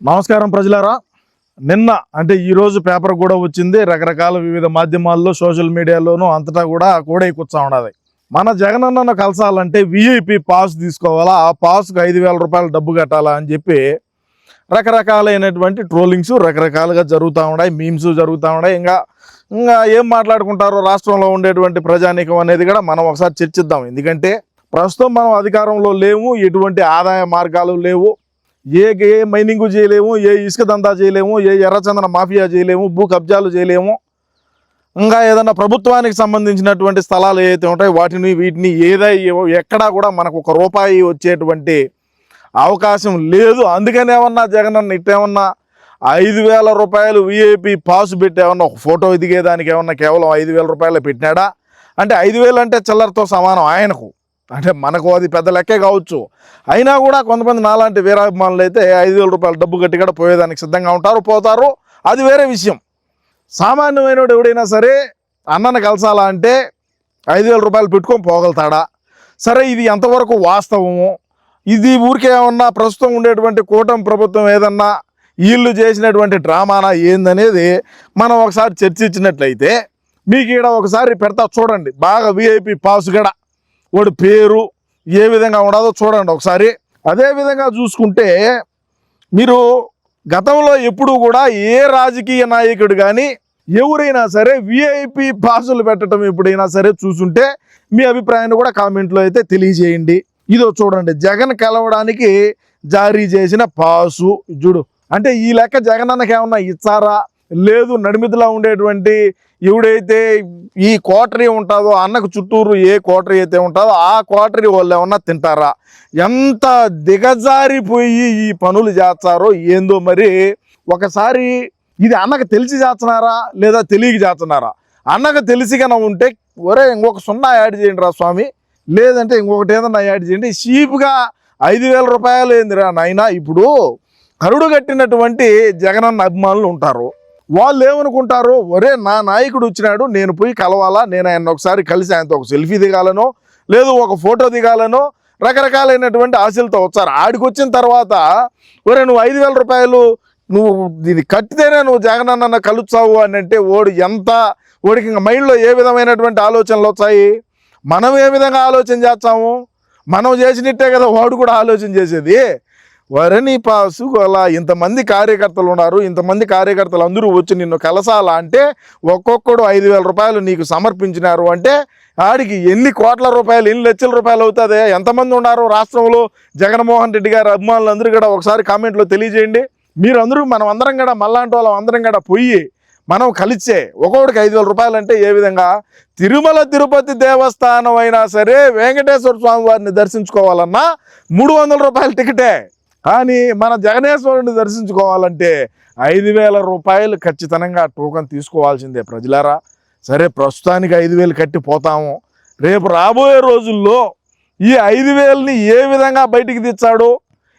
నమస్కారం ప్రజలారా. నిన్న అంటే ఈరోజు పేపర్ కూడా వచ్చింది, రకరకాల వివిధ మాధ్యమాల్లో సోషల్ మీడియాలోనూ అంతటా కూడా కూడైకొచ్చా ఉన్నది. మన జగనన్నను కలసాలంటే విఐపి పాస్ తీసుకోవాలా, ఆ పాస్కు 5,000 రూపాయలు డబ్బు కట్టాలా అని చెప్పి రకరకాలైనటువంటి ట్రోలింగ్స్ రకరకాలుగా జరుగుతూ ఉన్నాయి, మీమ్స్ జరుగుతూ ఉన్నాయి. ఇంకా ఏం మాట్లాడుకుంటారో రాష్ట్రంలో ఉండేటువంటి ప్రజానీకం అనేది కూడా మనం ఒకసారి చర్చిద్దాం. ఎందుకంటే ప్రస్తుతం మనం అధికారంలో లేవు, ఎటువంటి ఆదాయ మార్గాలు లేవు, ఏ మైనింగ్ చేయలేము, ఏ ఇసుక దందా చేయలేము, ఏ ఎర్రచందన మాఫియా చేయలేము, భూ కబ్జాలు చేయలేము. ఇంకా ఏదన్నా ప్రభుత్వానికి సంబంధించినటువంటి స్థలాలు ఏవైతే ఉంటాయో వీటిని ఎక్కడా కూడా మనకు ₹1 వచ్చేటువంటి అవకాశం లేదు. అందుకని ఏమన్నా జగనన్న ఇట్టేమన్నా 5,000 రూపాయలు విఐపి పాస్ పెట్టి ఏమన్నా ఒక ఫోటో దిగేదానికి ఏమన్నా కేవలం 5,000 రూపాయలు పెట్టినాడా? అంటే 5,000 అంటే చిల్లరతో సమానం ఆయనకు. అంటే మనకు అది పెద్ద లెక్కే కావచ్చు. అయినా కూడా కొంతమంది నాలాంటి వీరాభిమానులు అయితే 5,000 రూపాయలు డబ్బు కట్టి కూడా పోయేదానికి సిద్ధంగా ఉంటారు, పోతారు. అది వేరే విషయం. సామాన్యమైన ఎవడైనా సరే అన్నను కలసాలా అంటే 5,000 రూపాయలు పెట్టుకొని పోగలుగుతాడా? సరే, ఇది ఎంతవరకు వాస్తవము? ఇది ఊరికే ఏమన్నా ప్రస్తుతం ఉండేటువంటి కూటమి ప్రభుత్వం ఏదన్నా వీళ్ళు చేసినటువంటి డ్రామానా ఏందనేది మనం ఒకసారి చర్చించినట్లయితే మీకు ఇక్కడ ఒకసారి పెడతా చూడండి. బాగా విఐపి పాస్ కూడా వాడి పేరు ఏ విధంగా ఉండదో చూడండి ఒకసారి. అదేవిధంగా చూసుకుంటే మీరు గతంలో ఎప్పుడు కూడా ఏ రాజకీయ నాయకుడు కానీ ఎవరైనా సరే విఐపి పాసులు పెట్టడం ఎప్పుడైనా సరే చూసుంటే మీ అభిప్రాయాన్ని కూడా కామెంట్లో అయితే తెలియజేయండి. ఇదో చూడండి, జగన్ కలవడానికి జారీ చేసిన పాసు చూడు. అంటే ఈ లెక్క జగనన్నకి ఏమన్నా ఇచ్చారా? లేదు, నడిమిదిలా ఉండేటువంటి ఎవడైతే ఈ కోటరీ ఉంటుందో అన్నకు చుట్టూరు ఏ కోటరీ అయితే ఉంటుందో ఆ కోటరీ వాళ్ళు ఏమన్నా తింటారా? ఎంత దిగజారిపోయి ఈ పనులు చేస్తారో ఏందో. మరి ఒకసారి ఇది అన్నకు తెలిసి చేస్తున్నారా లేదా తెలియక చేస్తున్నారా? అన్నకు తెలిసిగా ఉంటే ఒరే ఇంకొక 0 యాడ్ చేయండి రా స్వామి, లేదంటే ఇంకొకటి ఏదన్నా యాడ్ చేయండి. చీప్గా 5,000 రూపాయలు ఏందిరా నాయన. ఇప్పుడు కరుడు కట్టినటువంటి జగనన్న అభిమానులు ఉంటారు, వాళ్ళు ఏమనుకుంటారు, ఒరే నా నాయకుడు వచ్చినాడు, నేను పోయి కలవాలా, నేను ఆయన ఒకసారి కలిసి ఆయనతో ఒక సెల్ఫీ దిగాలనో లేదు ఒక ఫోటో దిగాలనో రకరకాలైనటువంటి ఆశలతో వచ్చారు. ఆడికి వచ్చిన తర్వాత ఒరే నువ్వు 5,000 రూపాయలు నువ్వు దీన్ని కట్టితేనే నువ్వు జగనన్న కలుస్తావు అని అంటే ఓడికి ఇంకా మైండ్లో ఏ విధమైనటువంటి ఆలోచనలు వచ్చాయి? మనం ఏ విధంగా ఆలోచన చేస్తాము? మనం చేసినట్టే కదా వాడు కూడా ఆలోచన చేసేది. వరని పాసు అలా ఇంతమంది కార్యకర్తలు ఉన్నారు, ఇంతమంది కార్యకర్తలు అందరూ వచ్చి నిన్ను కలసాలా అంటే ఒక్కొక్కడు 5,000 రూపాయలు నీకు సమర్పించినారు అంటే ఆడికి ఎన్ని కోట్ల రూపాయలు, ఎన్ని లక్షల రూపాయలు అవుతుంది? ఎంతమంది ఉన్నారు రాష్ట్రంలో జగన్మోహన్ రెడ్డి గారి అభిమానులు అందరూ కూడా ఒకసారి కామెంట్లో తెలియజేయండి. మీరందరూ మనం అందరం కూడా మళ్ళాంటి వాళ్ళం అందరం కూడా పోయి మనం కలిసే ఒక్కొక్కడికి 5,000 రూపాయలు అంటే ఏ విధంగా? తిరుమల తిరుపతి దేవస్థానం అయినా సరే వెంకటేశ్వర స్వామి వారిని దర్శించుకోవాలన్నా 300 రూపాయల టికెటే. కానీ మన జగనేశ్వరుని దర్శించుకోవాలంటే 5,000 రూపాయలు ఖచ్చితంగా టోకన్ తీసుకోవాల్సిందే ప్రజలారా. సరే, ప్రస్తుతానికి 5,000 కట్టి పోతాము. రేపు రాబోయే రోజుల్లో ఈ 5,000ని ఏ విధంగా బయటికి తెచ్చాడు,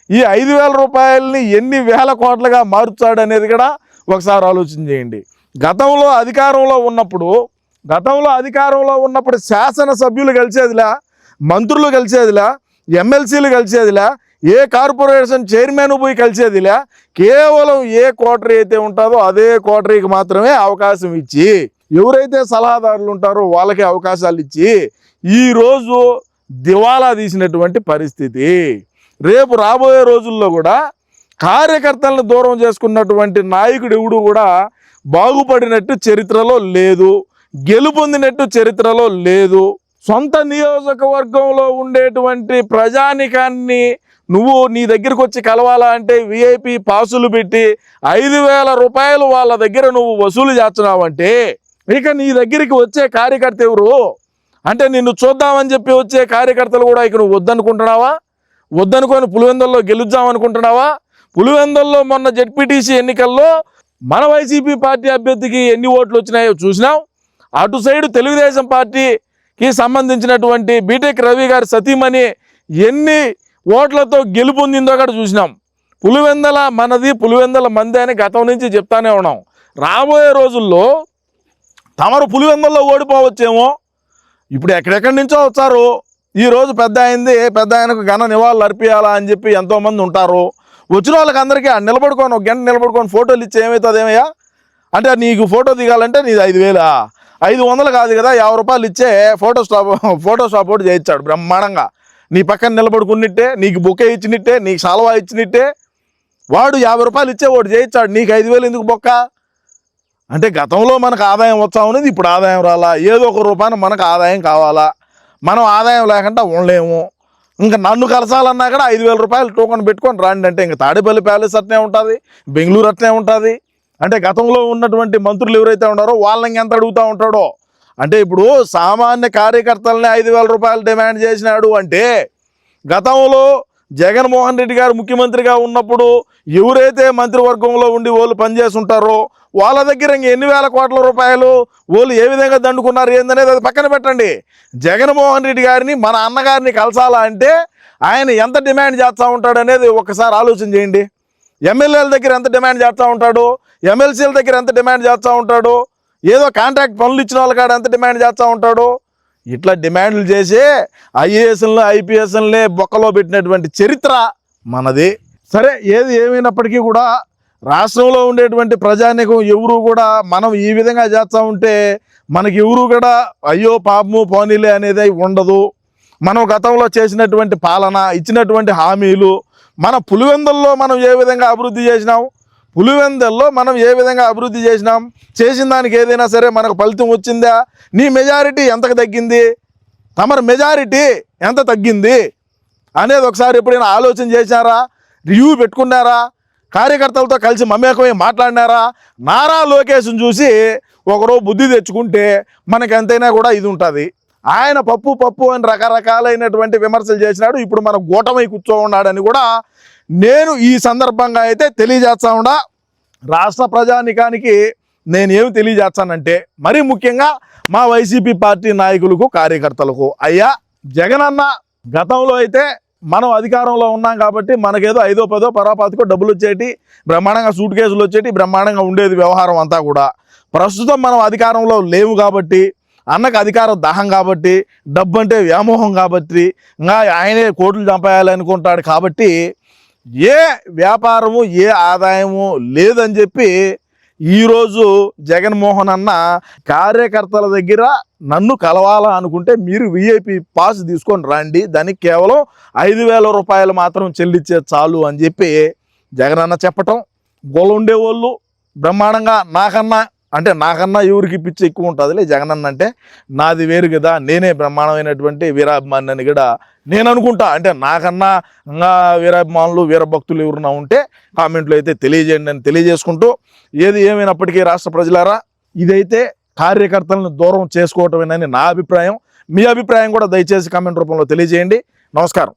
ఈ 5,000 రూపాయలని ఎన్ని వేల కోట్లుగా మారుస్తాడు అనేది కూడా ఒకసారి ఆలోచన చేయండి. గతంలో అధికారంలో ఉన్నప్పుడు శాసనసభ్యులు కలిసేదిలా, మంత్రులు కలిసేదిలా, ఎమ్మెల్సీలు కలిసేదిలా, ఏ కార్పొరేషన్ చైర్మన్ పోయి కలిసేదిలా. కేవలం ఏ కోటరీ అయితే ఉంటుందో అదే కోటరీకి మాత్రమే అవకాశం ఇచ్చి ఎవరైతే సలహాదారులు ఉంటారో వాళ్ళకే అవకాశాలు ఇచ్చి ఈరోజు దివాలా తీసినటువంటి పరిస్థితి. రేపు రాబోయే రోజుల్లో కూడా కార్యకర్తలను దూరం చేసుకున్నటువంటి నాయకుడు ఎవడు కూడా బాగుపడినట్టు చరిత్రలో లేదు, గెలుపొందినట్టు చరిత్రలో లేదు. సొంత నియోజకవర్గంలో ఉండేటువంటి ప్రజానికాన్ని నువ్వు నీ దగ్గరకు వచ్చి కలవాలా అంటే విఐపి పాసులు పెట్టి 5,000 రూపాయలు వాళ్ళ దగ్గర నువ్వు వసూలు చేస్తున్నావంటే ఇక నీ దగ్గరికి వచ్చే కార్యకర్త ఎవరు? అంటే నిన్ను చూద్దామని చెప్పి వచ్చే కార్యకర్తలు కూడా ఇక నువ్వు వద్దనుకుంటున్నావా? వద్దనుకొని పులివెందుల్లో గెలుద్దామనుకుంటున్నావా? పులివెందుల్లో మొన్న జెడ్పీటీసీ ఎన్నికల్లో మన వైసీపీ పార్టీ అభ్యర్థికి ఎన్ని ఓట్లు వచ్చినాయో చూసినాం. అటు సైడు తెలుగుదేశం పార్టీకి సంబంధించినటువంటి బీటెక్ రవి గారి సతీమణి ఎన్ని ఓట్లతో గెలుపొందిందో కూడా చూసినాం. పులివెందుల మనది, పులివెందుల మంది అని గతం నుంచి చెప్తానే ఉన్నాం. రాబోయే రోజుల్లో తమరు పులివెందుల్లో ఓడిపోవచ్చేమో. ఇప్పుడు ఎక్కడెక్కడి నుంచో వచ్చారు. ఈరోజు పెద్ద ఆయనకు ఘన నివాళులు అర్పియాలా అని చెప్పి ఎంతోమంది ఉంటారు. వచ్చిన వాళ్ళకి అందరికీ నిలబడుకొని ఒక గంట నిలబడుకొని ఫోటోలు ఇచ్చి ఏమవుతుంది ఏమయ్యా అంటే నీకు ఫోటో దిగాలంటే నీది 5,000 500 కాదు కదా, 50 రూపాయలు ఇచ్చే ఫోటోషాప్ ఒకటి చేయించాడు బ్రహ్మాండంగా. నీ పక్కన నిలబడుకున్నట్టే, నీకు బొకే ఇచ్చినట్టే, నీకు సాల్వా ఇచ్చినట్టే. వాడు 50 రూపాయలు ఇచ్చే ఒకటి చేయించాడు, నీకు 5,000 ఎందుకు బొక్క? అంటే గతంలో మనకు ఆదాయం వచ్చా ఉన్నది, ఇప్పుడు ఆదాయం రాలా. ఏదో ఒక రూపాయన మనకు ఆదాయం కావాలా. మనం ఆదాయం లేకుండా ఉండలేము. ఇంకా నన్ను కలసాలన్నా కూడా 5,000 రూపాయలు టోకెన్ పెట్టుకొని రండి అంటే ఇంకా తాడేపల్లి ప్యాలెస్ అట్నే ఉంటుంది, బెంగళూరు అట్నే ఉంటుంది. అంటే గతంలో ఉన్నటువంటి మంత్రులు ఎవరైతే ఉన్నారో వాళ్ళని ఎంత అడుగుతూ ఉంటాడో. అంటే ఇప్పుడు సామాన్య కార్యకర్తలని 5,000 రూపాయలు డిమాండ్ చేసినాడు అంటే గతంలో జగన్మోహన్ రెడ్డి గారు ముఖ్యమంత్రిగా ఉన్నప్పుడు ఎవరైతే మంత్రివర్గంలో ఉండి వాళ్ళు పనిచేసి ఉంటారో వాళ్ళ దగ్గర ఇంక ఎన్ని వేల కోట్ల రూపాయలు వాళ్ళు ఏ విధంగా దండుకున్నారు ఏందనేది అది పక్కన పెట్టండి. జగన్మోహన్ రెడ్డి గారిని మన అన్నగారిని కలసాలా అంటే ఆయన ఎంత డిమాండ్ చేస్తూ ఉంటాడు అనేది ఒకసారి ఆలోచన చేయండి. ఎమ్మెల్యేల దగ్గర ఎంత డిమాండ్ చేస్తూ ఉంటాడు, ఎమ్మెల్సీల దగ్గర ఎంత డిమాండ్ చేస్తూ ఉంటాడు, ఏదో కాంట్రాక్ట్ పనులు ఇచ్చిన వాళ్ళ కాడ ఎంత డిమాండ్ చేస్తూ ఉంటాడు. ఇట్లా డిమాండ్లు చేసి ఐఏఎస్లను ఐపీఎస్లనే బొక్కలో పెట్టినటువంటి చరిత్ర మనది. సరే, ఏది ఏమైనప్పటికీ కూడా రాష్ట్రంలో ఉండేటువంటి ప్రజానీకం ఎవరు కూడా మనం ఈ విధంగా చేస్తూ ఉంటే మనకి ఎవరు కూడా అయ్యో పాపము పోనీలే అనేది ఉండదు. మనం గతంలో చేసినటువంటి పాలన, ఇచ్చినటువంటి హామీలు, మన పులివెందుల్లో మనం ఏ విధంగా అభివృద్ధి చేసినాం, పులివెందుల్లో మనం ఏ విధంగా అభివృద్ధి చేసినాం, చేసిన దానికి ఏదైనా సరే మనకు ఫలితం వచ్చిందా? నీ మెజారిటీ ఎంతకు తగ్గింది, తమరి మెజారిటీ ఎంత తగ్గింది అనేది ఒకసారి ఎప్పుడైనా ఆలోచన చేశారా? రివ్యూ పెట్టుకున్నారా? కార్యకర్తలతో కలిసి మమేకమై మాట్లాడినారా? నారా లోకేష్ని చూసి ఒకరో బుద్ధి తెచ్చుకుంటే మనకి ఎంతైనా కూడా ఇది ఉంటుంది. ఆయన పప్పు అని రకరకాలైనటువంటి విమర్శలు చేసినాడు. ఇప్పుడు మన గోటమై కూర్చో ఉన్నాడని కూడా నేను ఈ సందర్భంగా అయితే తెలియజేస్తా ఉన్నా. రాష్ట్ర ప్రజానికానికి నేనేమి తెలియజేస్తానంటే మరీ ముఖ్యంగా మా వైసీపీ పార్టీ నాయకులకు, కార్యకర్తలకు, అయ్యా జగనన్న గతంలో అయితే మనం అధికారంలో ఉన్నాం కాబట్టి మనకేదో 5దో 10దో పరాపాతికో డబ్బులు వచ్చేటి, బ్రహ్మాండంగా సూట్ కేసులు వచ్చేటి, బ్రహ్మాండంగా ఉండేది వ్యవహారం అంతా కూడా. ప్రస్తుతం మనం అధికారంలో లేవు కాబట్టి, అన్నకు అధికారం దాహం కాబట్టి, డబ్బు అంటే వ్యామోహం కాబట్టి, ఇంకా ఆయనే కోట్లు చంపేయాలనుకుంటాడు కాబట్టి ఏ వ్యాపారము ఏ ఆదాయము లేదని చెప్పి ఈరోజు జగన్మోహన్ అన్న కార్యకర్తల దగ్గర నన్ను కలవాలా అనుకుంటే మీరు విఐపి పాస్ తీసుకొని రండి, దానికి కేవలం 5,000 రూపాయలు మాత్రం చెల్లించే చాలు అని చెప్పి జగన్ అన్న చెప్పటం. గోలు ఉండేవాళ్ళు బ్రహ్మాండంగా నాకన్నా ఎవరికి పిచ్చి ఎక్కువ ఉంటుందిలే జగన్ అన్న అంటే, నాది వేరు కదా, నేనే బ్రహ్మాండమైనటువంటి వీరాభిమాని అని కూడా నేను అనుకుంటా. అంటే నాకన్నా ఇంకా వీరాభిమానులు వీరభక్తులు ఎవరన్నా ఉంటే కామెంట్లో అయితే తెలియజేయండి అని తెలియజేసుకుంటూ, ఏది ఏమైనప్పటికీ రాష్ట్ర ప్రజలారా ఇదైతే కార్యకర్తలను దూరం చేసుకోవటమేనని నా అభిప్రాయం. మీ అభిప్రాయం కూడా దయచేసి కామెంట్ రూపంలో తెలియజేయండి. నమస్కారం.